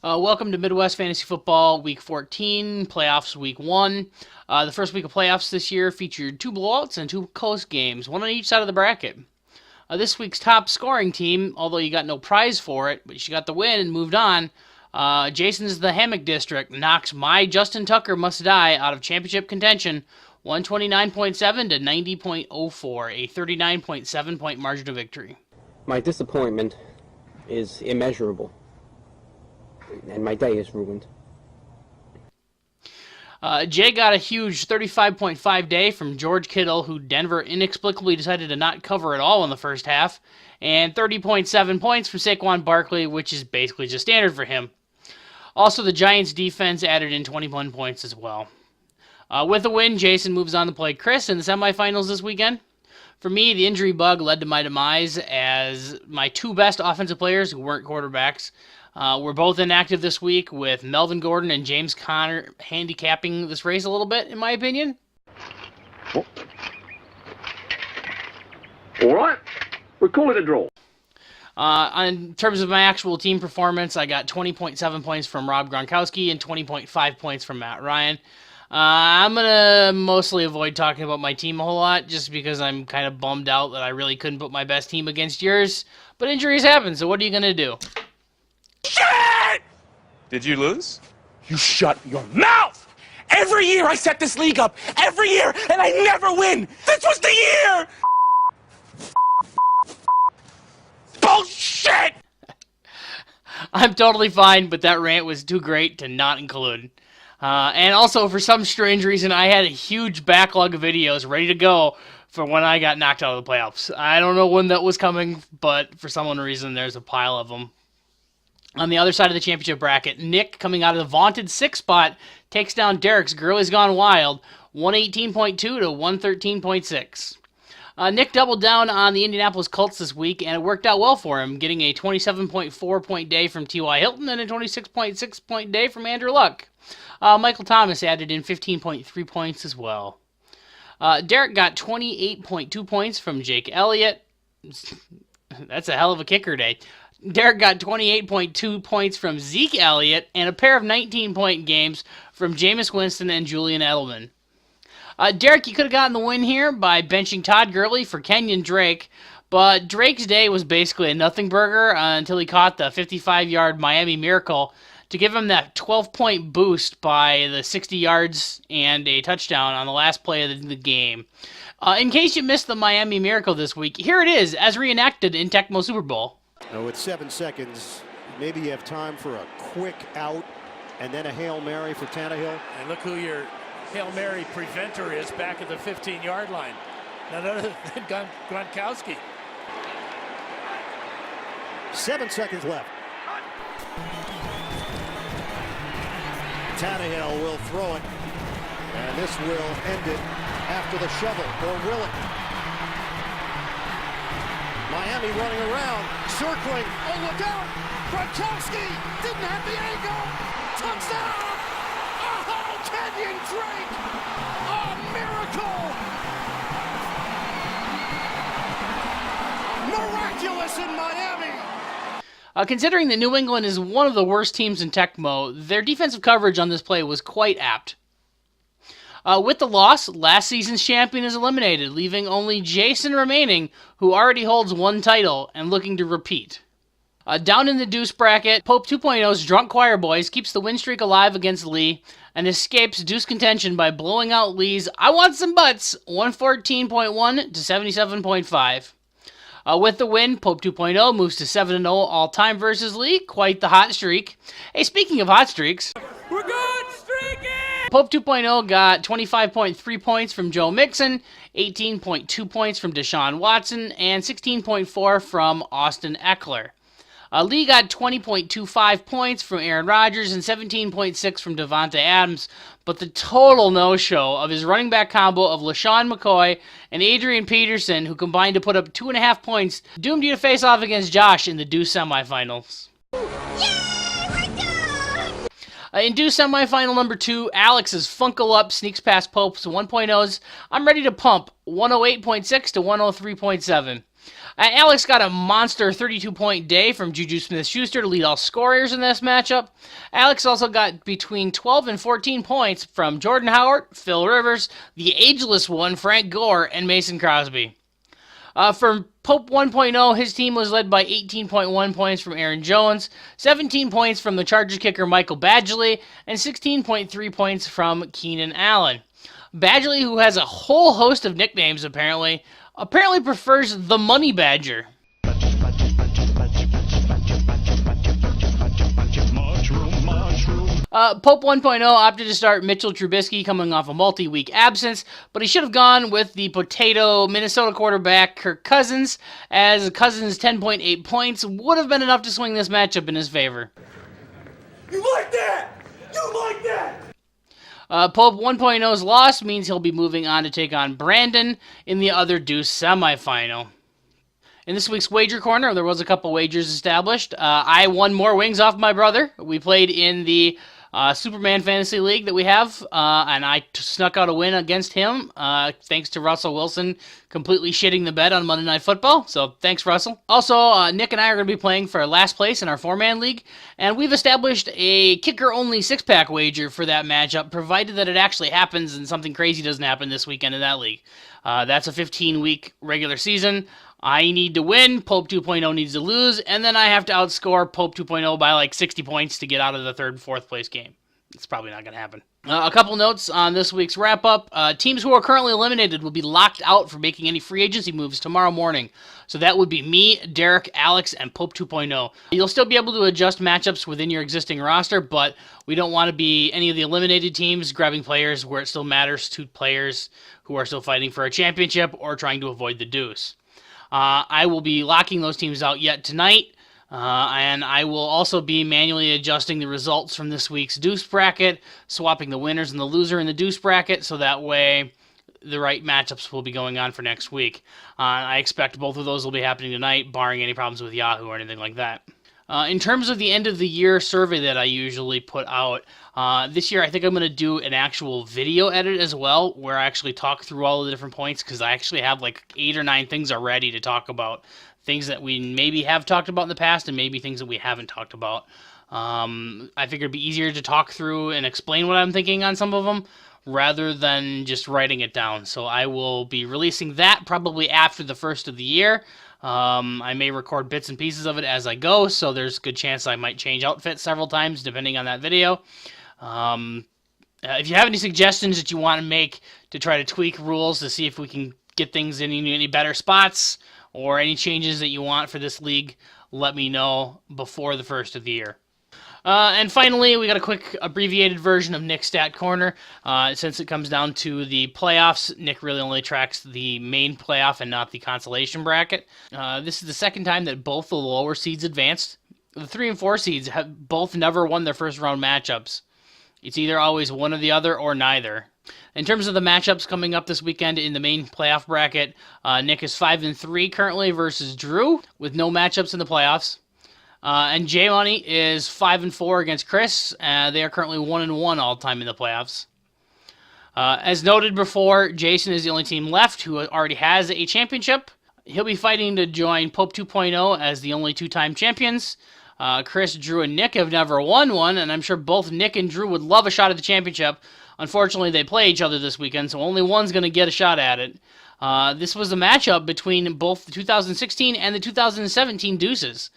Welcome to Midwest Fantasy Football Week 14, playoffs Week 1. The first week of playoffs this year featured 2 blowouts and 2 close games, one on each side of the bracket. This week's top scoring team, although you got no prize for it, but you got the win and moved on. Jason's The Hammock District knocks my Justin Tucker Must Die out of championship contention, 129.7 to 90.04, a 39.7 point margin of victory. My disappointment is immeasurable, and my day is ruined. Jay got a huge 35.5 day from George Kittle, who Denver inexplicably decided to not cover at all in the first half, and 30.7 points from Saquon Barkley, which is basically just standard for him. Also, the Giants' defense added in 21 points as well. With a win, Jason moves on to play Chris in the semifinals this weekend. For me, the injury bug led to my demise, as my 2 best offensive players, who weren't quarterbacks, were both inactive this week, with Melvin Gordon and James Conner handicapping this race a little bit, in my opinion. All right, we call it a draw. In terms of my actual team performance, I got 20.7 points from Rob Gronkowski and 20.5 points from Matt Ryan. I'm going to mostly avoid talking about my team a whole lot, just because I'm kind of bummed out that I really couldn't put my best team against yours. But injuries happen, so what are you going to do? Shit! Did you lose? You shut your mouth! Every year I set this league up, every year, and I never win! This was the year! Bullshit! I'm totally fine, but that rant was too great to not include. And also, for some strange reason, I had a huge backlog of videos ready to go for when I got knocked out of the playoffs. I don't know when that was coming, but for some reason, there's a pile of them. On the other side of the championship bracket, Nick, coming out of the vaunted 6th spot, takes down Derek's Girlie's Gone Wild, 118.2 to 113.6. Nick doubled down on the Indianapolis Colts this week, and it worked out well for him, getting a 27.4 point day from T.Y. Hilton and a 26.6 point day from Andrew Luck. Michael Thomas added in 15.3 points as well. Derek got 28.2 points from Jake Elliott. That's a hell of a kicker day. Derek got 28.2 points from Zeke Elliott and a pair of 19-point games from Jameis Winston and Julian Edelman. Derek, you could have gotten the win here by benching Todd Gurley for Kenyon Drake, but Drake's day was basically a nothing burger until he caught the 55-yard Miami Miracle to give him that 12-point boost by the 60 yards and a touchdown on the last play of the game. In case you missed the Miami Miracle this week, here it is, as reenacted in Tecmo Super Bowl. Now with 7 seconds, maybe you have time for a quick out and then a Hail Mary for Tannehill. And look who your Hail Mary preventer is back at the 15-yard line. None other than Gronkowski. 7 seconds left. Tannehill will throw it, and this will end it after the shovel, or will it? Miami running around, circling. Oh, look out! Gronkowski didn't have the angle. Touchdown! Oh, Kenyon Drake! A miracle! Miraculous in Miami! Considering that New England is one of the worst teams in Tecmo, their defensive coverage on this play was quite apt. With the loss, last season's champion is eliminated, leaving only Jason remaining, who already holds 1 title and looking to repeat. Down in the deuce bracket, Pope 2.0's Drunk Choir Boys keeps the win streak alive against Lee and escapes deuce contention by blowing out Lee's I Want Some Butts 114.1 to 77.5. With the win, Pope 2.0 moves to 7-0 all-time versus Lee. Quite the hot streak. Hey, speaking of hot streaks, We're good streaking! Pope 2.0 got 25.3 points from Joe Mixon, 18.2 points from Deshaun Watson, and 16.4 from Austin Eckler. Lee got 20.25 points from Aaron Rodgers and 17.6 from Devonta Adams, but the total no-show of his running back combo of LaShawn McCoy and Adrian Peterson, who combined to put up 2.5 points, doomed you to face off against Josh in the Deuce semifinals. In Deuce semifinal number 2, Alex's Funkle Up sneaks past Pope's 1.0's I'm Ready to Pump 108.6 to 103.7. Alex got a monster 32-point day from Juju Smith-Schuster to lead all scorers in this matchup. Alex also got between 12 and 14 points from Jordan Howard, Phil Rivers, the ageless one, Frank Gore, and Mason Crosby. For Pope 1.0, his team was led by 18.1 points from Aaron Jones, 17 points from the Chargers kicker Michael Badgley, and 16.3 points from Keenan Allen. Badgley, who has a whole host of nicknames apparently prefers the Money Badger. Pope 1.0 opted to start Mitchell Trubisky coming off a multi-week absence, but he should have gone with the potato Minnesota quarterback Kirk Cousins, as Cousins' 10.8 points would have been enough to swing this matchup in his favor. You like that? You like that? Pope 1.0's loss means he'll be moving on to take on Brandon in the other Deuce semifinal. In this week's Wager Corner, there was a couple wagers established. I won more wings off my brother. We played in the Superman Fantasy League that we have, and I snuck out a win against him, thanks to Russell Wilson completely shitting the bed on Monday Night Football, so thanks, Russell. Also, Nick and I are going to be playing for last place in our 4-man league, and we've established a kicker-only 6-pack wager for that matchup, provided that it actually happens and something crazy doesn't happen this weekend in that league. That's a 15-week regular season. I need to win, Pope 2.0 needs to lose, and then I have to outscore Pope 2.0 by like 60 points to get out of the 3rd and 4th place game. It's probably not going to happen. A couple notes on this week's wrap-up. Teams who are currently eliminated will be locked out for making any free agency moves tomorrow morning. So that would be me, Derek, Alex, and Pope 2.0. You'll still be able to adjust matchups within your existing roster, but we don't want to be any of the eliminated teams grabbing players where it still matters to players who are still fighting for a championship or trying to avoid the deuce. I will be locking those teams out yet tonight, and I will also be manually adjusting the results from this week's deuce bracket, swapping the winners and the loser in the deuce bracket, so that way the right matchups will be going on for next week. I expect both of those will be happening tonight, barring any problems with Yahoo or anything like that. In terms of the end of the year survey that I usually put out, this year I think I'm going to do an actual video edit as well, where I actually talk through all the different points, because I actually have like 8 or 9 things already to talk about. Things that we maybe have talked about in the past, and maybe things that we haven't talked about. I figured it'd be easier to talk through and explain what I'm thinking on some of them, rather than just writing it down. So I will be releasing that probably after the first of the year. I may record bits and pieces of it as I go, so there's a good chance I might change outfits several times depending on that video. If you have any suggestions that you want to make to try to tweak rules to see if we can get things in any better spots, or any changes that you want for this league, let me know before the first of the year. And finally, we got a quick abbreviated version of Nick's Stat Corner. Since it comes down to the playoffs, Nick really only tracks the main playoff and not the consolation bracket. This is the second time that both the lower seeds advanced. The 3 and 4 seeds have both never won their first round matchups. It's either always one or the other or neither. In terms of the matchups coming up this weekend in the main playoff bracket, Nick is 5-3 currently versus Drew, with no matchups in the playoffs. And J Money is 5-4 against Chris. They are currently 1-1 all time in the playoffs. As noted before, Jason is the only team left who already has a championship. He'll be fighting to join Pope 2.0 as the only 2-time champions. Chris, Drew, and Nick have never won one, and I'm sure both Nick and Drew would love a shot at the championship. Unfortunately, they play each other this weekend, so only one's going to get a shot at it. This was a matchup between both the 2016 and the 2017 Deuces.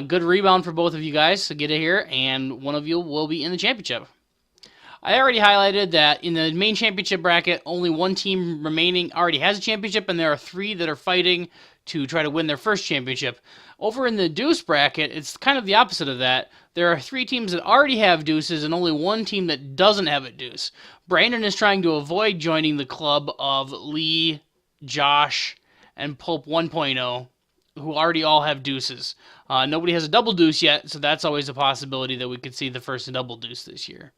Good rebound for both of you guys to get it here, and one of you will be in the championship. I already highlighted that in the main championship bracket, only one team remaining already has a championship, and there are 3 that are fighting to try to win their first championship. Over in the deuce bracket, it's kind of the opposite of that. There are 3 teams that already have deuces and only one team that doesn't have a deuce. Brandon is trying to avoid joining the club of Lee, Josh, and Pope 1.0, who already all have deuces. Nobody has a double deuce yet, so that's always a possibility that we could see the first double deuce this year.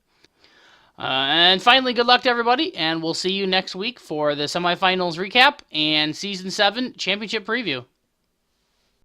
And finally, good luck to everybody, and we'll see you next week for the semifinals recap and Season 7 championship preview.